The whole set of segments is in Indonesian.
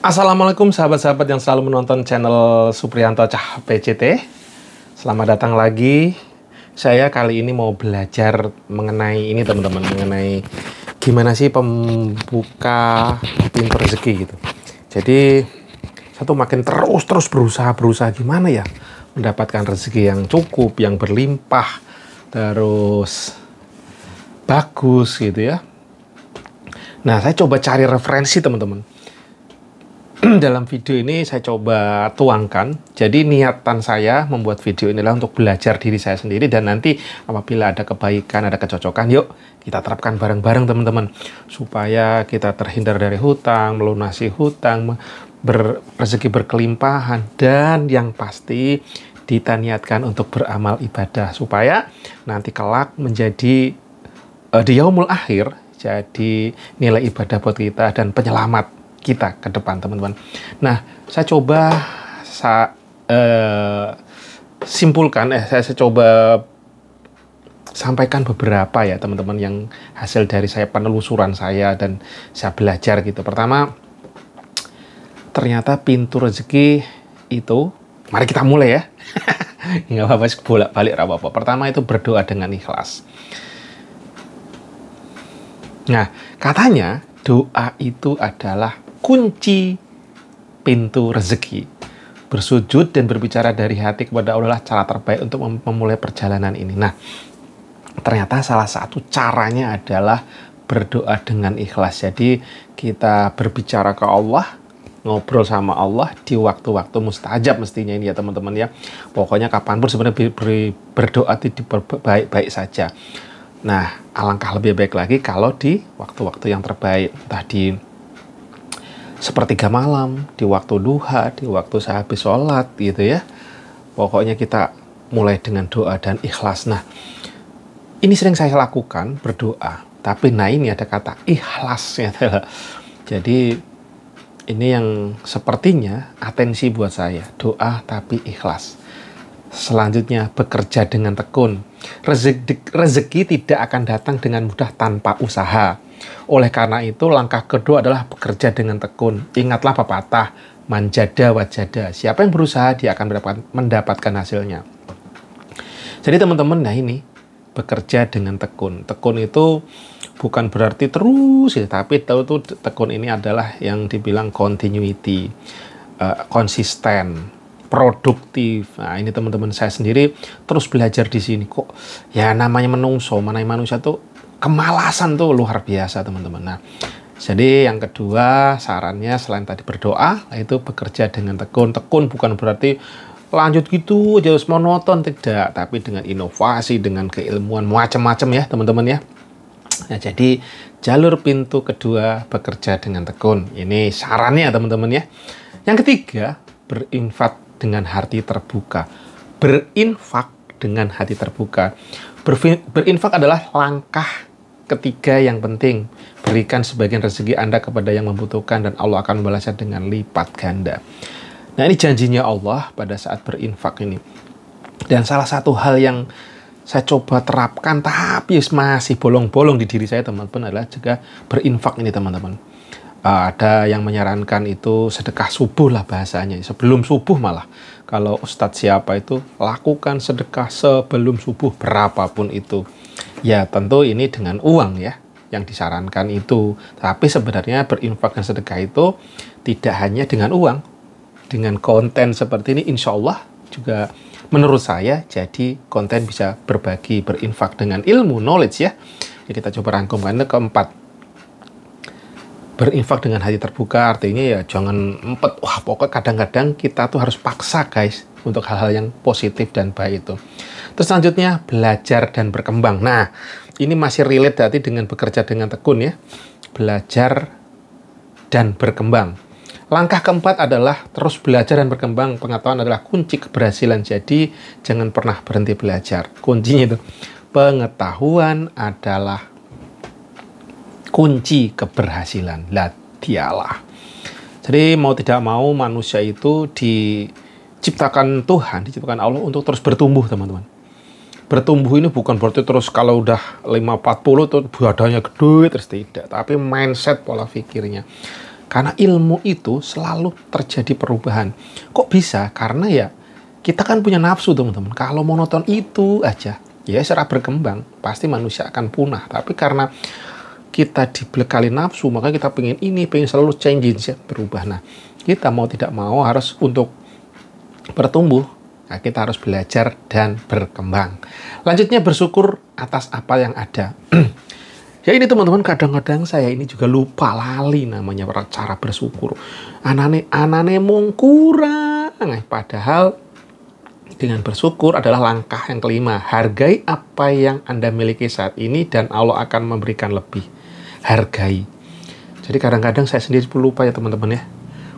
Assalamualaikum sahabat-sahabat yang selalu menonton channel Supriyanto Cah PCT. Selamat datang lagi. Saya kali ini mau belajar mengenai ini teman-teman, mengenai gimana sih pembuka pintu rezeki gitu. Jadi saya tuh makin terus berusaha gimana ya mendapatkan rezeki yang cukup, yang berlimpah, terus bagus gitu ya. Nah, saya coba cari referensi teman-teman. Dalam video ini saya coba tuangkan. Jadi niatan saya membuat video inilah untuk belajar diri saya sendiri, dan nanti apabila ada kebaikan, ada kecocokan, yuk kita terapkan bareng-bareng teman-teman, supaya kita terhindar dari hutang, melunasi hutang, rezeki berkelimpahan, dan yang pasti kita niatkan untuk beramal ibadah supaya nanti kelak menjadi di yaumul akhir jadi nilai ibadah buat kita dan penyelamat kita ke depan teman-teman. Nah, saya coba simpulkan, saya coba sampaikan beberapa ya teman-teman yang hasil dari saya penelusuran saya dan saya belajar gitu. Pertama, ternyata pintu rezeki itu, mari kita mulai ya. Nggak apa-apa, bolak-balik apa-apa. Pertama itu berdoa dengan ikhlas. Nah, katanya doa itu adalah kunci pintu rezeki. Bersujud dan berbicara dari hati kepada Allah adalah cara terbaik untuk memulai perjalanan ini. Nah, ternyata salah satu caranya adalah berdoa dengan ikhlas. Jadi kita berbicara ke Allah, ngobrol sama Allah di waktu-waktu mustajab mestinya ini ya teman-teman ya. Pokoknya kapanpun sebenarnya berdoa itu baik-baik saja. Nah, alangkah lebih baik lagi kalau di waktu-waktu yang terbaik, entah di sepertiga malam, di waktu duha, di waktu sehabis sholat gitu ya. Pokoknya kita mulai dengan doa dan ikhlas. Nah, ini sering saya lakukan, berdoa. Tapi nah ini ada kata ikhlas ya. Jadi ini yang sepertinya atensi buat saya. Doa tapi ikhlas. Selanjutnya, bekerja dengan tekun. Rezeki tidak akan datang dengan mudah tanpa usaha. Oleh karena itu, langkah kedua adalah bekerja dengan tekun. Ingatlah pepatah, manjada wajada. Siapa yang berusaha, dia akan mendapatkan hasilnya. Jadi teman-teman, nah ini, bekerja dengan tekun. Tekun itu bukan berarti terus ya, tapi tekun ini adalah yang dibilang continuity, konsisten, produktif. Nah, ini teman-teman saya sendiri terus belajar di sini kok. Ya namanya menungso, manusia tuh kemalasan tuh luar biasa teman-teman. Nah, jadi yang kedua sarannya selain tadi berdoa, itu bekerja dengan tekun. Tekun bukan berarti lanjut gitu aja monoton, tidak, tapi dengan inovasi, dengan keilmuan macam-macam ya teman-teman ya. Nah, jadi jalur pintu kedua bekerja dengan tekun. Ini sarannya teman-teman ya. Yang ketiga, berinfak dengan hati terbuka. Berinfak dengan hati terbuka. Berinfak adalah langkah ketiga yang penting. Berikan sebagian rezeki Anda kepada yang membutuhkan dan Allah akan membalasnya dengan lipat ganda. Nah, ini janjinya Allah pada saat berinfak ini. Dan salah satu hal yang saya coba terapkan tapi masih bolong-bolong di diri saya teman-teman adalah juga berinfak ini teman-teman. Ada yang menyarankan itu sedekah subuh lah bahasanya, sebelum subuh malah. Kalau ustadz siapa itu lakukan sedekah sebelum subuh berapapun itu. Ya tentu ini dengan uang ya yang disarankan itu. Tapi sebenarnya berinfak dan sedekah itu tidak hanya dengan uang. Dengan konten seperti ini insya Allah juga menurut saya jadi konten bisa berbagi, berinfak dengan ilmu, knowledge ya. Jadi kita coba rangkumkan. Keempat, berinfak dengan hati terbuka artinya ya jangan empet. Wah, pokoknya kadang-kadang kita tuh harus paksa guys untuk hal-hal yang positif dan baik itu. Terus selanjutnya, belajar dan berkembang. Nah, ini masih relate berarti dengan bekerja dengan tekun ya. Belajar dan berkembang. Langkah keempat adalah terus belajar dan berkembang. Pengetahuan adalah kunci keberhasilan. Jadi jangan pernah berhenti belajar. Kuncinya itu pengetahuan adalah kunci keberhasilan. Lah dialah. Jadi mau tidak mau manusia itu diciptakan Tuhan, diciptakan Allah untuk terus bertumbuh teman-teman. Bertumbuh ini bukan berarti terus kalau udah 5-40 tuh badannya gede terus, tidak. Tapi mindset, pola pikirnya. Karena ilmu itu selalu terjadi perubahan. Kok bisa? Karena ya kita kan punya nafsu teman-teman. Kalau monoton itu aja, ya secara berkembang, pasti manusia akan punah. Tapi karena kita dibekali nafsu, maka kita pengen ini, pengen selalu change, ya, berubah. Nah, kita mau tidak mau harus untuk bertumbuh, nah, kita harus belajar dan berkembang. Lanjutnya bersyukur atas apa yang ada. Ya ini teman-teman, kadang-kadang saya ini juga lupa lali namanya cara bersyukur. Anane mung kurang. Padahal dengan bersyukur adalah langkah yang kelima. Hargai apa yang Anda miliki saat ini dan Allah akan memberikan lebih. Hargai. Jadi kadang-kadang saya sendiri lupa ya teman-teman ya.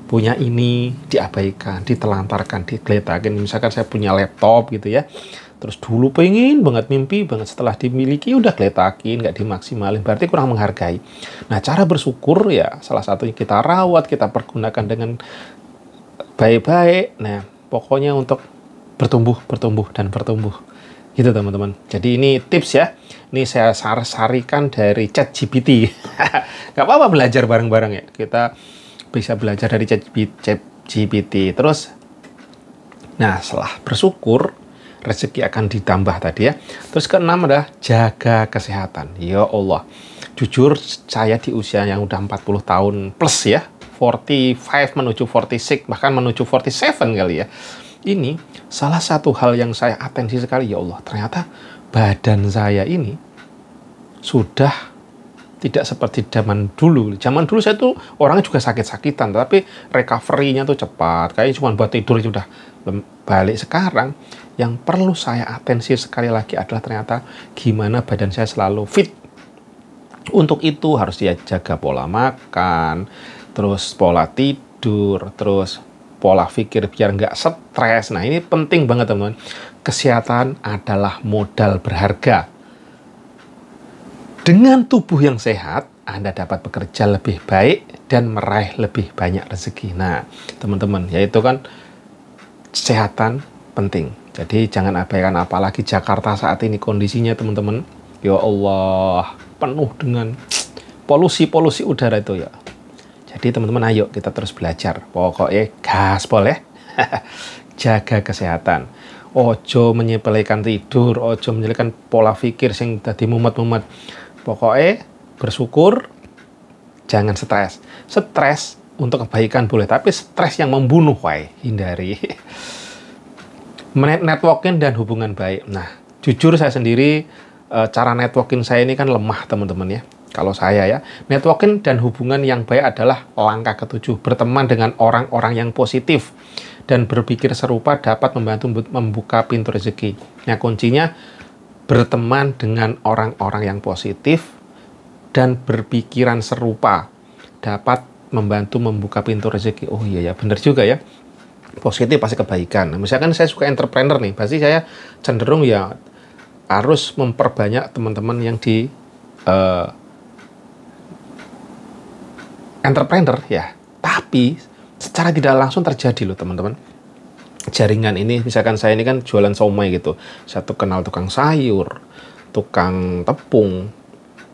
Punya ini diabaikan, ditelantarkan, digeletakin. Misalkan saya punya laptop gitu ya. Terus dulu pengen banget, mimpi banget, setelah dimiliki udah geletakin, nggak dimaksimalin, berarti kurang menghargai. Nah, cara bersyukur ya salah satunya kita rawat, kita pergunakan dengan baik-baik. Nah, pokoknya untuk bertumbuh dan bertumbuh. Gitu teman-teman. Jadi ini tips ya. Ini saya sarikan dari ChatGPT. Nggak apa-apa belajar bareng-bareng ya. Kita bisa belajar dari ChatGPT. Terus, nah setelah bersyukur, rezeki akan ditambah tadi ya. Terus keenam adalah jaga kesehatan. Ya Allah. Jujur saya di usia yang udah 40 tahun plus ya. 45 menuju 46, bahkan menuju 47 kali ya. Ini salah satu hal yang saya atensi sekali. Ya Allah, ternyata badan saya ini sudah tidak seperti zaman dulu. Zaman dulu saya tuh orangnya juga sakit-sakitan, tapi recovery-nya tuh cepat. Kayaknya cuma buat tidur sudah balik. Sekarang yang perlu saya atensi sekali lagi adalah ternyata gimana badan saya selalu fit. Untuk itu harus dia jaga pola makan, terus pola tidur, terus pola pikir biar nggak stres. Nah ini penting banget teman-teman. Kesehatan adalah modal berharga. Dengan tubuh yang sehat, Anda dapat bekerja lebih baik dan meraih lebih banyak rezeki. Nah teman-teman, yaitu kan kesehatan penting. Jadi jangan abaikan, apalagi Jakarta saat ini kondisinya teman-teman. Ya Allah, penuh dengan polusi udara itu ya. Jadi teman-teman ayo kita terus belajar. Pokoknya gaspol ya. Jaga kesehatan. Ojo menyepelekan tidur, ojo menyepelekan pola pikir sing dadi mumet-mumet. Pokoknya bersyukur, jangan stres. Stres untuk kebaikan boleh, tapi stres yang membunuh wae hindari. Networking dan hubungan baik. Nah, jujur saya sendiri cara networking saya ini kan lemah teman-teman ya. Kalau saya ya, networking dan hubungan yang baik adalah langkah ketujuh. Berteman dengan orang-orang yang positif dan berpikir serupa dapat membantu membuka pintu rezeki. Nah, kuncinya berteman dengan orang-orang yang positif dan berpikiran serupa dapat membantu membuka pintu rezeki. Oh iya ya, benar juga ya. Positif pasti kebaikan. Nah, misalkan saya suka entrepreneur nih, pasti saya cenderung ya harus memperbanyak teman-teman yang di entrepreneur ya. Tapi secara tidak langsung terjadi loh teman-teman. Jaringan ini, misalkan saya ini kan jualan somai gitu. Saya tuh kenal tukang sayur, tukang tepung,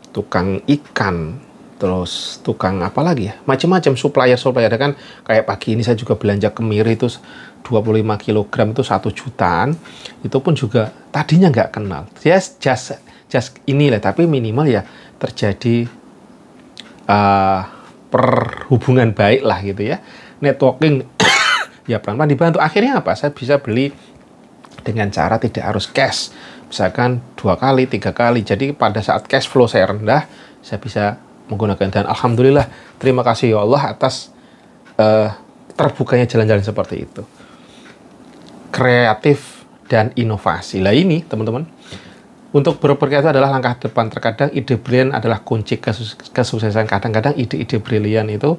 tukang ikan, terus tukang apa lagi ya, macam-macam supplier ada kan. Kayak pagi ini saya juga belanja kemiri itu 25 kg itu 1 jutaan. Itu pun juga tadinya nggak kenal, just inilah, tapi minimal ya terjadi perhubungan baik lah gitu ya, networking. Ya pelan-pelan dibantu. Akhirnya apa, saya bisa beli dengan cara tidak harus cash, misalkan 2 kali 3 kali. Jadi pada saat cash flow saya rendah, saya bisa menggunakan. Dan alhamdulillah, terima kasih ya Allah atas terbukanya jalan-jalan seperti itu. Kreatif dan inovasi. Lah ini teman-teman, untuk berkarya itu adalah langkah depan. Terkadang ide brilian adalah kunci kesuksesan. Kadang-kadang ide-ide brilian itu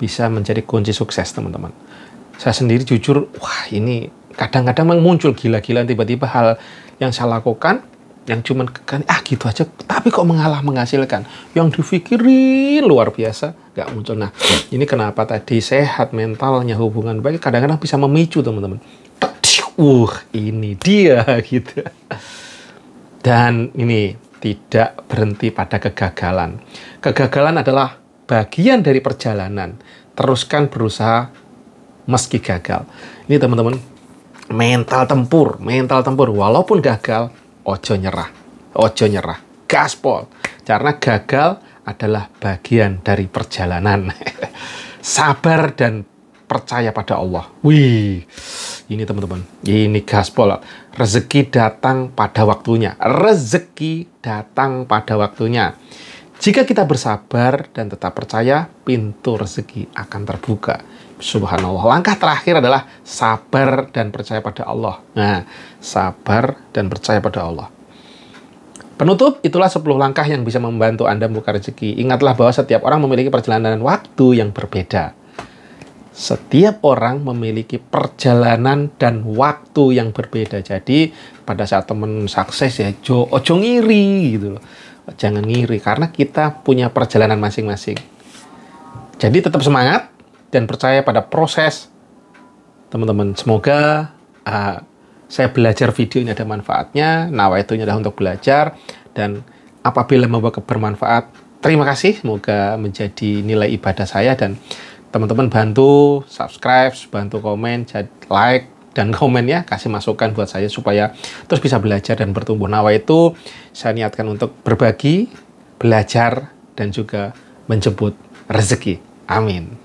bisa menjadi kunci sukses teman-teman. Saya sendiri jujur, wah ini kadang-kadang memang muncul gila-gilaan tiba-tiba hal yang saya lakukan yang cuman gitu aja, tapi kok menghasilkan yang dipikirin luar biasa, nggak muncul. Nah ini kenapa tadi sehat mentalnya, hubungan baik kadang-kadang bisa memicu teman-teman. Ini dia gitu. Dan ini tidak berhenti pada kegagalan. Kegagalan adalah bagian dari perjalanan. Teruskan berusaha meski gagal. Ini teman-teman, mental tempur. Walaupun gagal, ojo nyerah, gaspol. Karena gagal adalah bagian dari perjalanan. Sabar dan percaya pada Allah. Wih, ini teman-teman, ini gaspol. Rezeki datang pada waktunya. Jika kita bersabar dan tetap percaya, pintu rezeki akan terbuka. Subhanallah. Langkah terakhir adalah sabar dan percaya pada Allah. Nah, sabar dan percaya pada Allah. Penutup, itulah 10 langkah yang bisa membantu Anda membuka rezeki. Ingatlah bahwa setiap orang memiliki perjalanan waktu yang berbeda. Setiap orang memiliki perjalanan dan waktu yang berbeda. Jadi, pada saat teman sukses ya, ojo ngiri gitu loh. Jangan ngiri, karena kita punya perjalanan masing-masing. Jadi tetap semangat dan percaya pada proses. Teman-teman, semoga saya belajar video ini ada manfaatnya. Nawaitunya adalah untuk belajar. Dan apabila membawa bermanfaat, terima kasih. Semoga menjadi nilai ibadah saya. Dan teman-teman bantu subscribe, bantu komen, like, dan komen ya, kasih masukan buat saya supaya terus bisa belajar dan bertumbuh. Nawaitu saya niatkan untuk berbagi, belajar, dan juga menjemput rezeki. Amin.